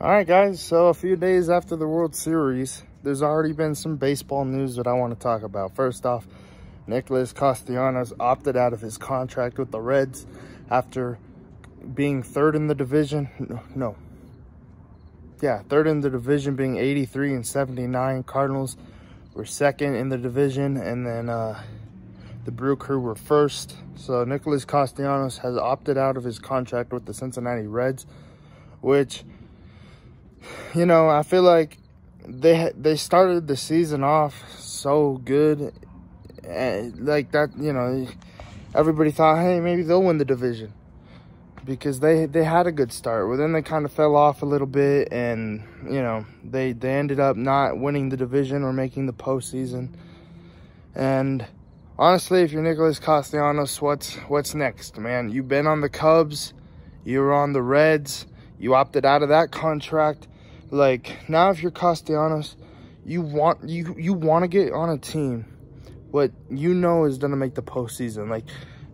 All right, guys, so a few days after the World Series, there's already been some baseball news that I want to talk about. First off, Nicholas Castellanos opted out of his contract with the Reds after being third in the division. Third in the division, being 83 and 79. Cardinals were second in the division, and then the Brew Crew were first. So Nicholas Castellanos has opted out of his contract with the Cincinnati Reds, which, you know, I feel like they started the season off so good, and like that, you know, everybody thought, hey, maybe they'll win the division because they had a good start. Well, then they kind of fell off a little bit, and you know, they ended up not winning the division or making the postseason. And honestly, if you're Nicholas Castellanos, what's next, man? You've been on the Cubs, you were on the Reds, you opted out of that contract. Like, now if you're Castellanos, you want to get on a team what you know is gonna make the postseason. Like,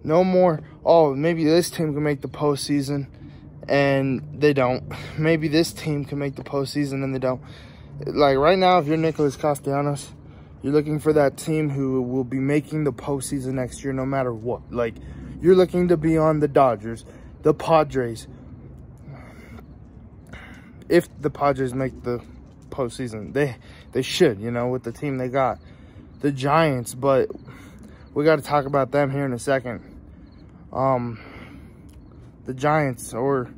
no more, oh, maybe this team can make the postseason and they don't. Maybe this team can make the postseason and they don't. Like, right now, if you're Nicholas Castellanos, you're looking for that team who will be making the postseason next year no matter what. Like, you're looking to be on the Dodgers, the Padres. If the Padres make the postseason, they should, you know, with the team they got. The Giants, but we got to talk about them here in a second. The Giants, or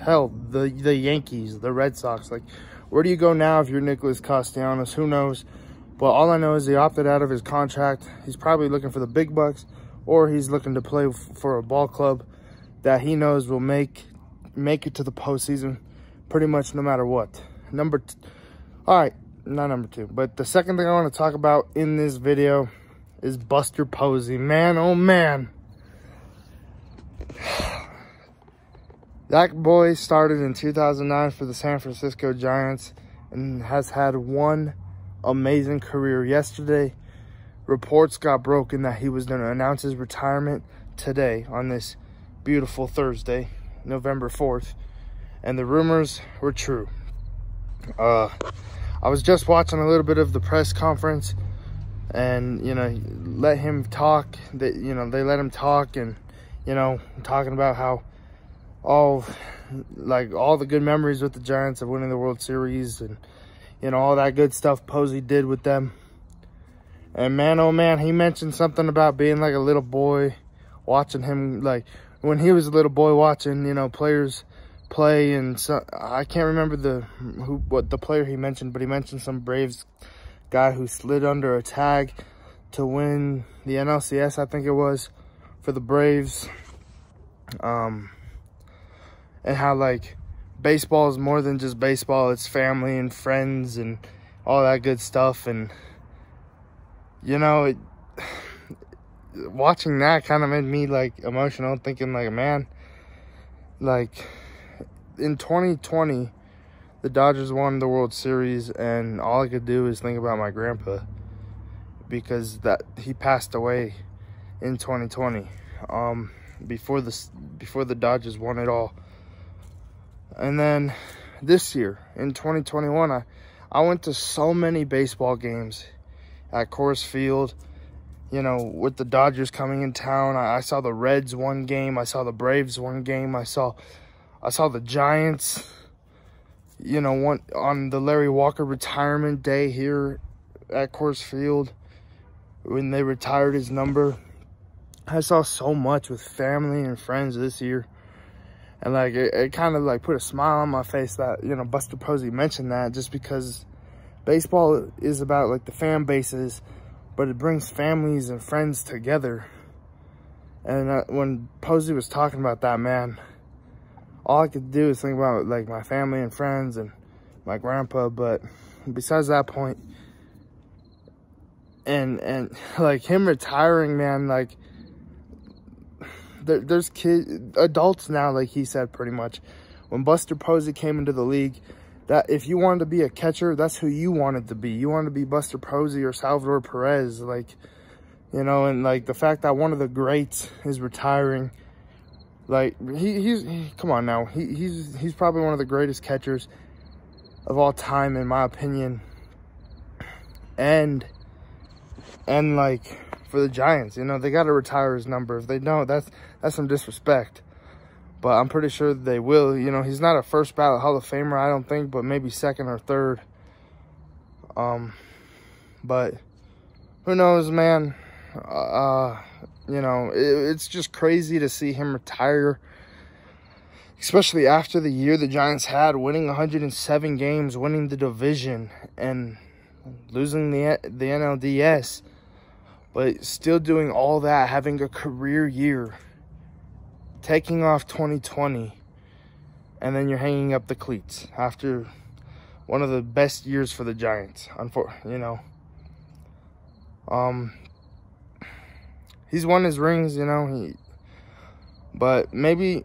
hell, the Yankees, the Red Sox. Like, where do you go now if you're Nicholas Castellanos? Who knows? But all I know is he opted out of his contract. He's probably looking for the big bucks, or he's looking to play for a ball club that he knows will make it to the postseason pretty much no matter what. All right, not number two, but the second thing I want to talk about in this video is Buster Posey. Man, oh man. That boy started in 2009 for the San Francisco Giants and has had one amazing career. Yesterday, reports got broken that he was going to announce his retirement today on this beautiful Thursday, November 4th. And the rumors were true. I was just watching a little bit of the press conference, and, you know, let him talk. They let him talk, and, you know, talking about how all the good memories with the Giants of winning the World Series, and, you know, all that good stuff Posey did with them. And man, oh man, he mentioned something about being like a little boy, watching him, like when he was a little boy watching, you know, players play. And so I can't remember what the player he mentioned, but he mentioned some Braves guy who slid under a tag to win the NLCS, I think it was, for the Braves. And how, like, baseball is more than just baseball. It's family and friends and all that good stuff. And, you know, watching that kind of made me, like, emotional, thinking, like, man, like, in 2020, the Dodgers won the World Series, and all I could do is think about my grandpa, because he passed away in 2020, before the Dodgers won it all. And then this year, in 2021, I went to so many baseball games at Coors Field, you know, with the Dodgers coming in town. I saw the Reds one game. I saw the Braves one game. I saw the Giants, you know, on the Larry Walker retirement day here at Coors Field when they retired his number. I saw so much with family and friends this year. And, like, it kind of, like, put a smile on my face that, you know, Buster Posey mentioned that, just because baseball is about, like, the fan bases, but it brings families and friends together. And when Posey was talking about that, man, all I could do is think about, like, my family and friends and my grandpa. But besides that point, and like, him retiring, man, like, there's adults now, like he said, pretty much. When Buster Posey came into the league, that if you wanted to be a catcher, that's who you wanted to be. You wanted to be Buster Posey or Salvador Perez, like, you know. And, like, the fact that one of the greats is retiring, Like, come on now. He's probably one of the greatest catchers of all time, in my opinion. And like, for the Giants, you know, they got to retire his number. If they don't, that's some disrespect. But I'm pretty sure they will. You know, he's not a first ballot Hall of Famer, I don't think, but maybe second or third. But who knows, man? You know, it's just crazy to see him retire, especially after the year the Giants had, winning 107 games, winning the division, and losing the NLDS, but still doing all that, having a career year, taking off 2020, and then you're hanging up the cleats after one of the best years for the Giants. You know, he's won his rings, you know, but maybe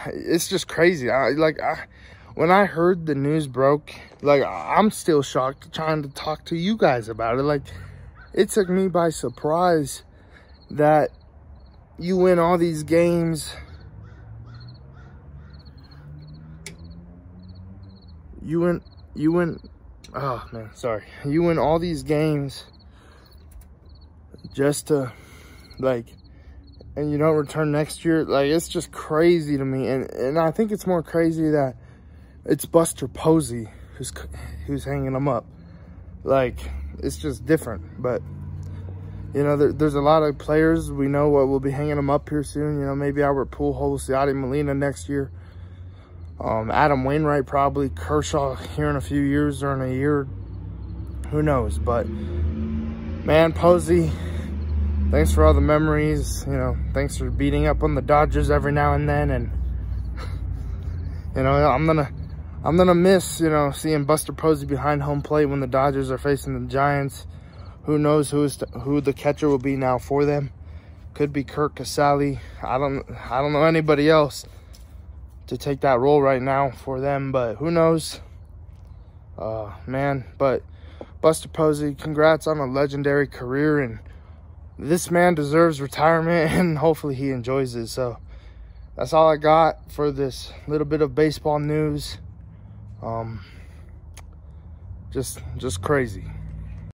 it's just crazy. When I heard the news broke, like, I'm still shocked, trying to talk to you guys about it. Like, it took me by surprise that you win all these games. You win, oh man, sorry. You win all these games just to, like, and you don't return next year. Like, it's just crazy to me. And I think it's more crazy that it's Buster Posey who's hanging them up. Like, it's just different. But, you know, there's a lot of players we know what will be hanging them up here soon. You know, maybe Albert Pujols, Yadi Molina next year. Adam Wainwright probably. Kershaw here in a few years or in a year. Who knows? But, man, Posey, thanks for all the memories. You know, thanks for beating up on the Dodgers every now and then. And, you know, I'm gonna miss, you know, seeing Buster Posey behind home plate when the Dodgers are facing the Giants. Who knows who the catcher will be now for them? Could be Kurt Castelli. I don't know anybody else to take that role right now for them, but who knows? Man, but Buster Posey, congrats on a legendary career, and this man deserves retirement, and hopefully he enjoys it. So that's all I got for this little bit of baseball news. Just crazy.